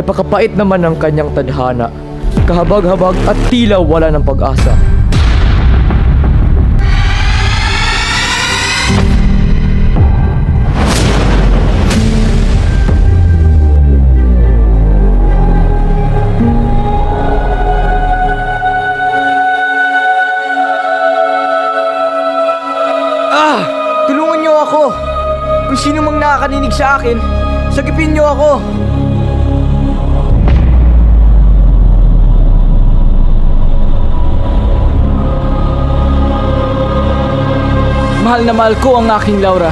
Napakapait naman ng kanyang tadhana. Kahabag-habag at tila wala ng pag-asa. Tulungan niyo ako! Kung sino mang nakakarinig sa akin, sagipin niyo ako! Mahal na mahal ko ang aking Laura.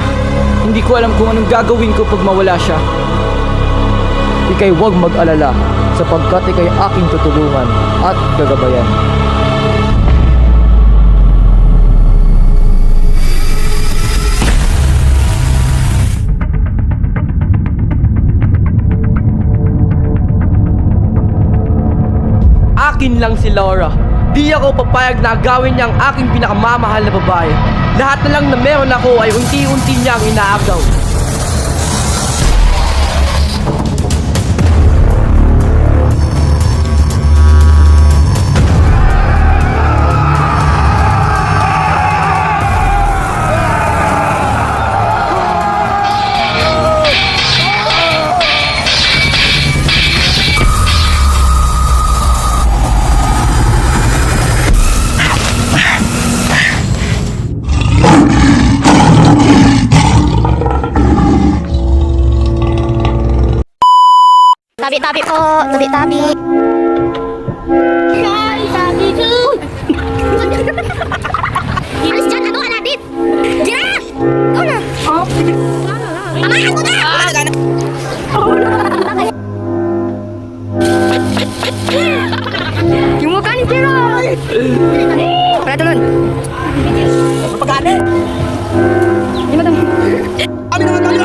Hindi ko alam kung anong gagawin ko pag mawala siya. Ika'y huwag mag-alala sapagkat ika'y aking tutulungan at gagabayan. Akin lang si Laura. Di ako papayag na gawin niya ang aking pinakamamahal na babae. Lahat na lang na meron ako ay unti-unti niyang inaagaw. Tabi-tabi po, tabi-tabi. Tabi-tabi po. Alis dyan, ano ka natin? Giraffe! Ikaw na. Pamahan ko na! Yung mukha ni Giraffe! Wala tulun. Pagkane! Hindi mo